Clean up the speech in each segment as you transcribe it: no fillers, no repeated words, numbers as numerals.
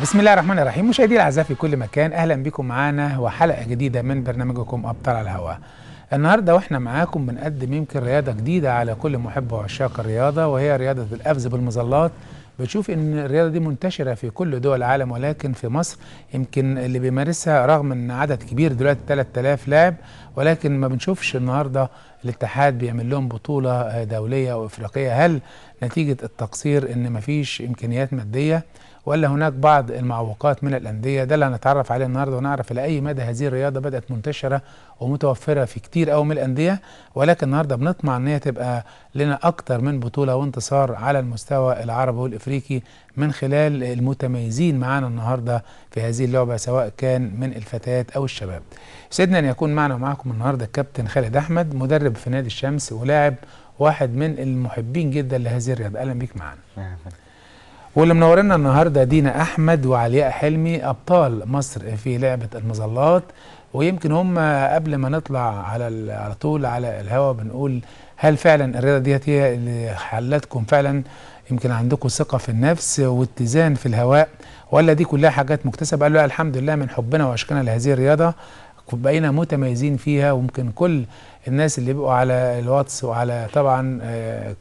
بسم الله الرحمن الرحيم. مشاهدينا الاعزاء في كل مكان، اهلا بكم معانا وحلقه جديده من برنامجكم ابطال على الهواء. النهارده واحنا معاكم بنقدم يمكن رياضه جديده على كل محب وعشاق الرياضه، وهي رياضه القفز بالمظلات. بتشوف ان الرياضه دي منتشره في كل دول العالم، ولكن في مصر يمكن اللي بيمارسها رغم ان عدد كبير دلوقتي 3000 لاعب، ولكن ما بنشوفش النهارده الاتحاد بيعمل لهم بطوله دوليه وافريقيه. هل نتيجه التقصير ان مفيش امكانيات ماديه، ولا هناك بعض المعوقات من الأندية؟ ده اللي هنتعرف عليه النهارده، ونعرف إلى أي مدى هذه الرياضة بدأت منتشرة ومتوفرة في كتير قوي من الأندية، ولكن النهارده بنطمع إن هي تبقى لنا أكتر من بطولة وانتصار على المستوى العربي والإفريقي من خلال المتميزين معانا النهارده في هذه اللعبة، سواء كان من الفتيات أو الشباب. سيدنا أن يكون معنا ومعكم النهارده الكابتن خالد أحمد، مدرب في نادي الشمس ولاعب واحد من المحبين جدا لهذه الرياضة. أهلا بيك معنا. واللي منورنا النهارده دينا احمد وعلياء حلمي، ابطال مصر في لعبه المظلات. ويمكن هم قبل ما نطلع على طول على الهواء بنقول هل فعلا الرياضه ديت هي اللي خلتكم فعلا يمكن عندكم ثقه في النفس واتزان في الهواء، ولا دي كلها حاجات مكتسبه؟ قالوا لا، الحمد لله من حبنا وعشقنا لهذه الرياضه بقينا متميزين فيها، وممكن كل الناس اللي بيبقوا على الواتس وعلى طبعا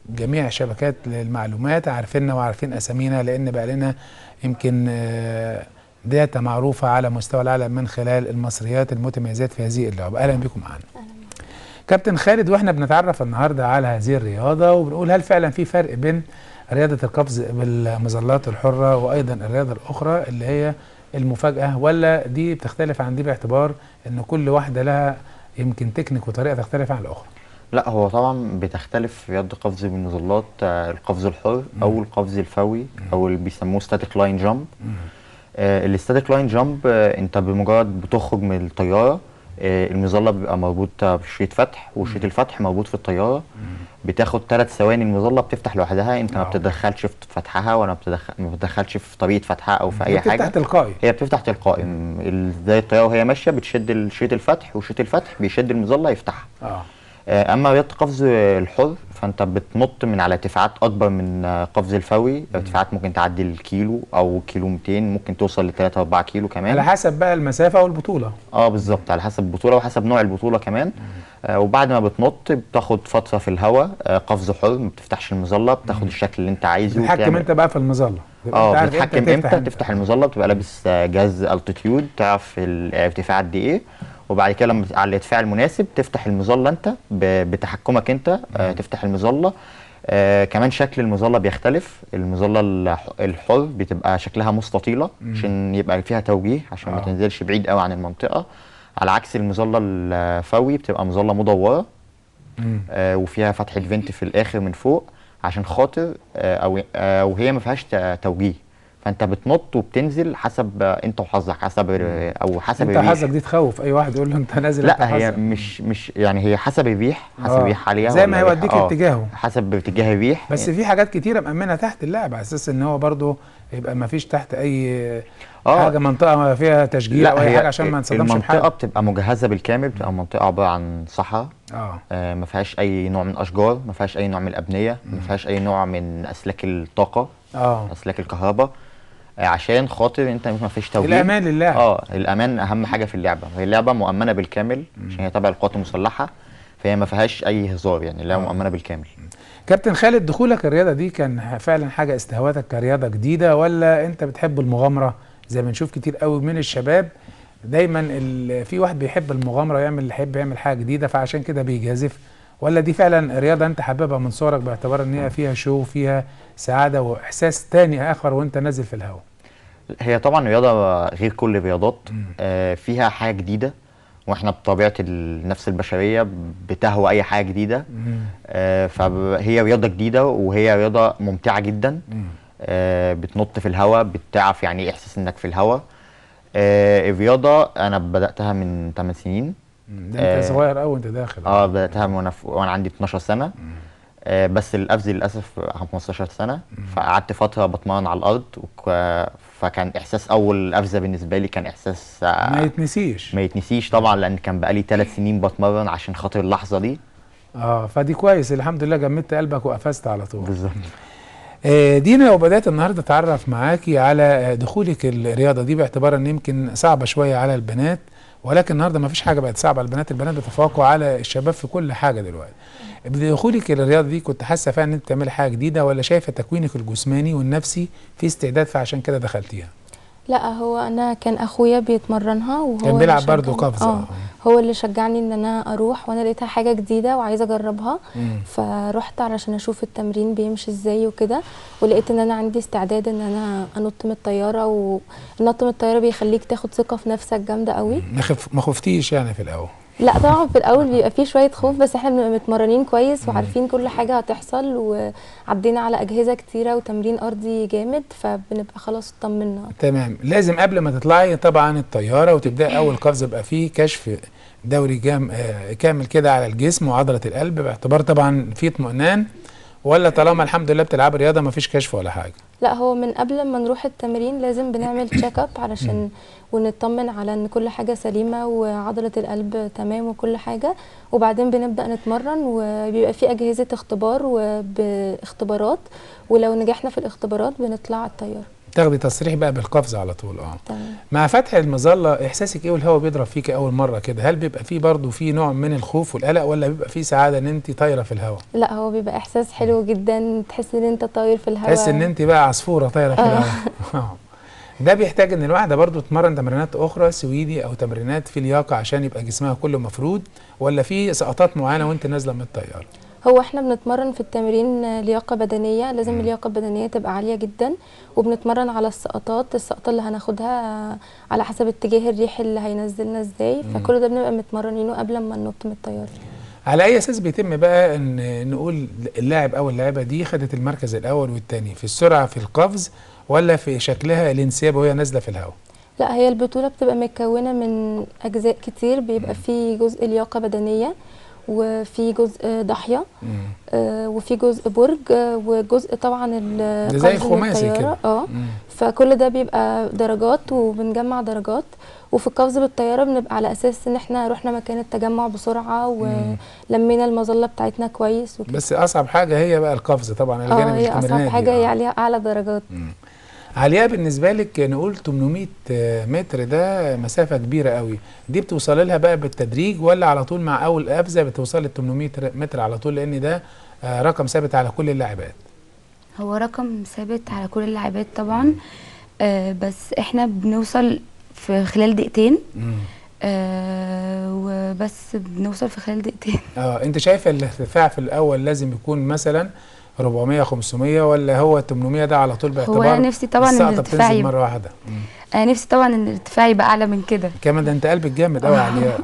جميع شبكات المعلومات عارفيننا وعارفين اسامينا، لان بقى لنا يمكن داتا معروفه على مستوى العالم من خلال المصريات المتميزات في هذه اللعبه. اهلا بكم معانا. كابتن خالد، واحنا بنتعرف النهارده على هذه الرياضه وبنقول هل فعلا في فرق بين رياضه القفز بالمظلات الحره وايضا الرياضه الاخرى اللي هي المفاجاه، ولا دي بتختلف عن دي باعتبار ان كل واحده لها يمكن تكنيك وطريقه تختلف عن الاخرى؟ لا، هو طبعا بتختلف رياضة القفز بالمظلات، القفز الحر او القفز الفوري او اللي بيسموه ستاتيك لاين جامب. الستاتيك لاين جامب انت بمجرد بتخرج من الطياره، المظله بيبقى مربوط بشريط فتح، وشريط الفتح مربوط في الطياره. بتاخد 3 ثواني المظله بتفتح لوحدها، انت ما بتتدخلش في فتحها ولا ما بتتدخلش في طريقه فتحها او في اي حاجه. بتفتح تلقائي، هي بتفتح تلقائي زي الطياره وهي ماشيه، بتشد شريط الفتح وشريط الفتح بيشد المظله يفتحها. اما رياضه القفز الحر فانت بتنط من على ارتفاعات اكبر من قفز الفوري، ارتفاعات ممكن تعدي الكيلو او كيلو 200، ممكن توصل ل 3 4 كيلو كمان، على حسب بقى المسافه والبطوله. بالظبط، على حسب البطوله وحسب نوع البطوله كمان. وبعد ما بتنط بتاخد فتره في الهواء، قفز حر، ما بتفتحش المظله، بتاخد الشكل اللي انت عايزه. بتتحكم انت بقى في المظله، بتتحكم امتى تفتح المظله، بتبقى لابس جهاز التيتيود تعرف الارتفاع قد ايه، وبعد كده لما على الارتفاع المناسب تفتح المظله انت بتحكمك انت. تفتح المظله. كمان شكل المظله بيختلف. المظله الحر بتبقى شكلها مستطيله عشان يبقى فيها توجيه، عشان ما تنزلش بعيد قوي عن المنطقه، على عكس المظله الفوري بتبقى مظله مدوره وفيها فتحه فينت في الاخر من فوق، عشان خاطر او هي ما فيهاش توجيه، فانت بتنط وبتنزل حسب انت وحظك، حسب انت حظك دي تخوف اي واحد يقول له انت نازل. لا، هي مش يعني هي حسب الريح، حسب الريح عاليه زي ما هيوديك اتجاهه، حسب اتجاه الريح. بس في حاجات كتيره مأمنه تحت اللعب على اساس ان هو برضه يبقى ما فيش تحت اي حاجه، منطقه فيها تشجير او اي حاجه عشان ما نصدمش بحاجه. المنطقه بتبقى مجهزه بالكامل، بتبقى منطقه عباره عن صحراء، ما فيهاش اي نوع من الاشجار، ما فيهاش اي نوع من الابنيه، ما فيهاش اي نوع من اسلاك الطاقه، اسلاك الكهرباء، عشان خاطر انت ما فيش توجيه. الامان لله. الامان اهم حاجه في اللعبه، هي اللعبه مؤمنه بالكامل عشان هي تبع القوات المسلحه، فهي ما فيهاش اي هزار، يعني اللعبه مؤمنه بالكامل. كابتن خالد، دخولك الرياضه دي كان فعلا حاجه استهوتك كرياضه جديده، ولا انت بتحب المغامره زي ما نشوف كتير قوي من الشباب؟ دايما في واحد بيحب المغامره يحب يعمل حاجه جديده فعشان كده بيجازف، ولا دي فعلا رياضه انت حاببها من صغرك باعتبار ان هي فيها شو وفيها سعاده واحساس تاني اخر وانت نازل في الهواء؟ هي طبعا رياضه غير كل الرياضات، فيها حاجه جديده، واحنا بطبيعه النفس البشريه بتهوى اي حاجه جديده. فهي رياضه جديده وهي رياضه ممتعه جدا. بتنط في الهواء، بتعرف يعني ايه احساس انك في الهواء. الرياضه انا بداتها من 8 سنين. ده انت صغير قوي وانت داخل. بداتها وانا عندي 12 سنه. بس القفز للاسف 15 سنه، فقعدت فتره بتمرن على الارض، فكان احساس اول قفزه بالنسبه لي كان احساس ما يتنسيش طبعا، لان كان بقالي 3 سنين بتمرن عشان خاطر اللحظه دي. فدي كويس، الحمد لله جمدت قلبك وقفزت على طول. بالظبط. دينا، لو بدأت النهارده اتعرف معاكي على دخولك الرياضه دي، باعتبار ان يمكن صعبه شويه على البنات، ولكن النهارده ما فيش حاجه بقت صعبه على البنات، البنات بيتفوقوا على الشباب في كل حاجه دلوقتي. بدخولك الرياضه دي كنت حاسه فعلا ان انت بتعملي حاجه جديده، ولا شايفه تكوينك الجسماني والنفسي في استعداد فعشان كده دخلتيها؟ لا، هو انا كان اخويا بيتمرنها وهو كان بيلعب برضه قفز. هو اللي شجعني ان انا اروح، وانا لقيتها حاجه جديده وعايزه اجربها. فروحت علشان اشوف التمرين بيمشي ازاي وكده، ولقيت ان انا عندي استعداد ان انا انط من الطياره، والنط من الطياره بيخليك تاخد ثقه في نفسك جامده قوي. ما خفتيش يعني في الاول؟ لا طبعا في الاول بيبقى فيه شويه خوف، بس احنا بنبقى متمرنين كويس وعارفين كل حاجه هتحصل، وعدينا على اجهزه كتيره وتمرين ارضي جامد، فبنبقى خلاص اطمنا. تمام. لازم قبل ما تطلعي طبعا الطياره وتبداي اول قفز يبقى فيه كشف دوري كامل كده على الجسم وعضله القلب، باعتبار طبعا في اطمئنان، ولا طالما الحمد لله بتلعبي رياضه مفيش كشف ولا حاجه؟ لا، هو من قبل ما نروح التمرين لازم بنعمل تشيك اب علشان ونطمن على ان كل حاجه سليمه وعضله القلب تمام وكل حاجه، وبعدين بنبدا نتمرن، وبيبقى في اجهزه اختبار وباختبارات، ولو نجحنا في الاختبارات بنطلع الطياره. تاخدي تصريح بقى بالقفز على طول. تمام. مع فتح المظله احساسك ايه والهواء بيضرب فيك اول مره كده؟ هل بيبقى فيه برضه في نوع من الخوف والقلق، ولا بيبقى فيه سعاده ان انت طايره في الهواء؟ لا، هو بيبقى احساس حلو جدا، تحس ان انت طاير في الهواء، تحس ان انت بقى عصفوره طايره في الهواء. ده بيحتاج ان الواحده برضه تتمرن تمرينات اخرى سويدي او تمرينات في لياقه عشان يبقى جسمها كله مفرود، ولا في سقطات معينه وانت نازله من الطياره؟ هو احنا بنتمرن في التمرين لياقه بدنيه، لازم اللياقه البدنيه تبقى عاليه جدا، وبنتمرن على السقطه اللي هناخدها على حسب اتجاه الريح اللي هينزلنا ازاي، فكل ده بنبقى متمرنينه قبل ما ننط من الطياره. على اي اساس بيتم بقى ان نقول اللاعب او اللاعبه دي خدت المركز الاول والثاني في السرعه في القفز، ولا في شكلها الانسياب وهي نازله في الهواء؟ لا، هي البطوله بتبقى متكونه من اجزاء كتير، بيبقى في جزء لياقه بدنيه، وفي جزء ضاحيه، وفي جزء برج، وجزء طبعا زي خماسي كده. فكل ده بيبقى درجات وبنجمع درجات، وفي القفز بالطياره بنبقى على اساس ان احنا رحنا مكان التجمع بسرعه ولمينا المظله بتاعتنا كويس وكده. بس اصعب حاجه هي بقى القفز طبعا، الجانب هي اصعب حاجه، هي عليها اعلى درجات. عليا بالنسبه لك نقول 800 متر ده مسافه كبيره قوي، دي بتوصلي لها بقى بالتدريج، ولا على طول مع اول قفزه بتوصلي ل 800 متر على طول، لان ده رقم ثابت على كل اللاعبات؟ هو رقم ثابت على كل اللاعبات طبعا، بس احنا بنوصل في خلال دقيقتين، وبس بنوصل في خلال دقيقتين. انت شايفه الارتفاع في الاول لازم يكون مثلا 400 500، ولا هو 800 ده على طول باعتبار هو انا نفسي طبعا ان الارتفاع يبقى مره واحده؟ انا نفسي طبعا ان الارتفاع يبقى اعلى من كده كمان. ده انت قلبك جامد قوي عليه.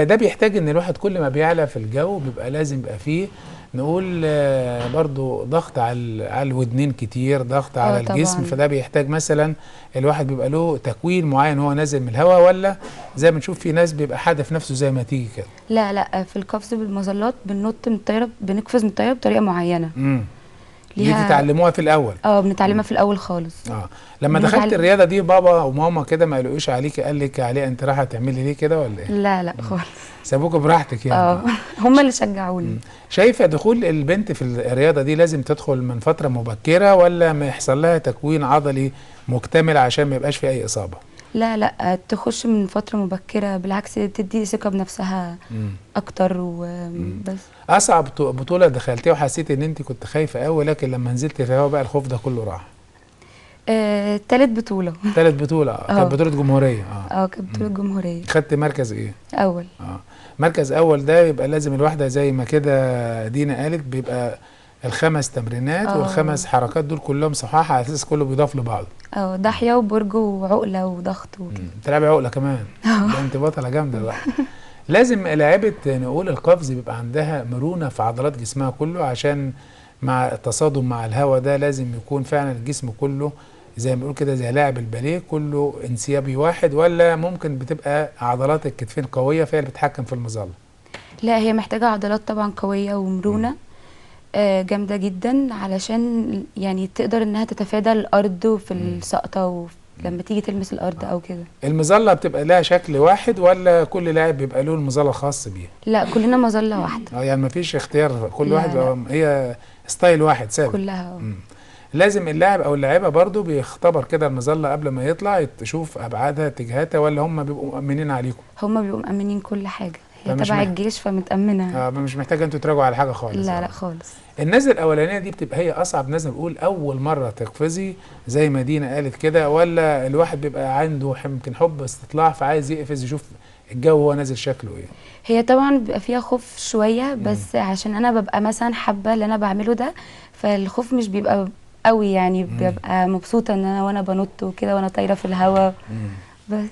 ده بيحتاج ان الواحد كل ما بيعلى في الجو بيبقى لازم يبقى فيه نقول برضو ضغط على الودنين كتير، ضغط على الجسم، فده بيحتاج مثلا الواحد بيبقى له تكوين معين وهو نازل من الهواء، ولا زي ما نشوف في ناس بيبقى حادف نفسه زي ما تيجي كده؟ لا، في القفز بالمظلات بننط من الطياره، بنقفز من الطياره بطريقه معينه. دي تتعلموها في الاول؟ بنتعلمها في الاول خالص. لما دخلت الرياضه دي بابا وماما كده ما قالوش عليكي، قال لك عليه انت رايحه تعملي ليه كده ولا ايه؟ لا خالص، سابوك براحتك يعني؟ هم اللي شجعوني. شايفه دخول البنت في الرياضه دي لازم تدخل من فتره مبكره، ولا ما يحصل لها تكوين عضلي مكتمل عشان ما يبقاش في اي اصابه؟ لا، تخش من فتره مبكره، بالعكس تدي ثقه بنفسها اكتر وبس. اصعب بطوله دخلتيها وحسيتي ان انت كنت خايفه قوي، لكن لما نزلت في الهواء بقى الخوف ده كله راح؟ تالت بطوله. كانت بطوله جمهوريه؟ كانت بطوله جمهوريه. خدت مركز ايه؟ اول. مركز اول ده يبقى لازم الواحده زي ما كده دينا قالت بيبقى الخمس تمرينات والخمس حركات دول كلهم صحاح على اساس كله بيضاف لبعضه. ضاحيه وبرج وعقله وضغط وكده. بتلعبي عقله كمان؟ ده انت بطله جامده بقى. لازم لاعيبه نقول القفز بيبقى عندها مرونه في عضلات جسمها كله، عشان مع التصادم مع الهواء ده لازم يكون فعلا الجسم كله زي ما بنقول كده زي لاعب الباليه كله انسيابي واحد، ولا ممكن بتبقى عضلات الكتفين قويه فهي اللي بتتحكم في المظله؟ لا، هي محتاجه عضلات طبعا قويه ومرونه جامده جدا، علشان يعني تقدر انها تتفادى الارض في السقطه لما تيجي تلمس الارض او كده. المظله بتبقى لها شكل واحد ولا كل لاعب بيبقى له المظله الخاص بيه؟ لا كلنا مظله واحده. يعني مفيش اختيار، كل لا واحد لا. هي ستايل واحد ثابت كلها. لازم اللاعب او اللاعبه برضو بيختبر كده المظله قبل ما يطلع، تشوف ابعادها اتجاهاتها، ولا هم بيبقوا مأمنين عليكم؟ هم بيبقوا مأمنين كل حاجه، هي فمش تبع الجيش فمتأمنه. مش محتاجه انتوا تراجعوا على حاجه خالص. لا لا خالص. النزله الاولانيه دي بتبقى هي اصعب نزله، بنقول اول مره تقفزي زي ما دينا قالت كده، ولا الواحد بيبقى عنده يمكن حب استطلاع فعايز يقفز يشوف الجو هو نازل شكله ايه؟ هي طبعا بيبقى فيها خوف شويه، بس عشان انا ببقى مثلا حابه اللي انا بعمله ده، فالخوف مش بيبقى قوي يعني. ببقى مبسوطه ان انا وانا بنط وكده وانا طايره في الهواء. بس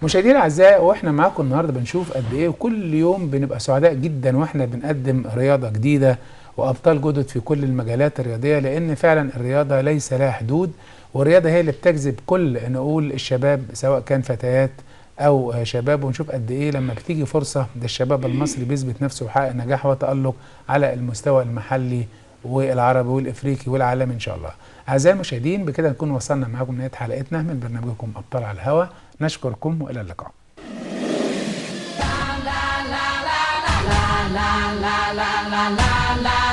مشاهدينا الاعزاء، واحنا معاكم النهارده بنشوف قد ايه، وكل يوم بنبقى سعداء جدا واحنا بنقدم رياضه جديده وابطال جدد في كل المجالات الرياضيه، لان فعلا الرياضه ليس لها حدود، والرياضه هي اللي بتجذب كل نقول الشباب سواء كان فتيات او شباب. ونشوف قد ايه لما بتيجي فرصه ده الشباب المصري بيثبت نفسه ويحقق نجاح وتألق على المستوى المحلي والعربي والافريقي والعالمي ان شاء الله. اعزائي المشاهدين، بكده نكون وصلنا معاكم نهايه حلقتنا من برنامجكم ابطال على الهواء. نشكركم والى اللقاء. la la la la la la la la la la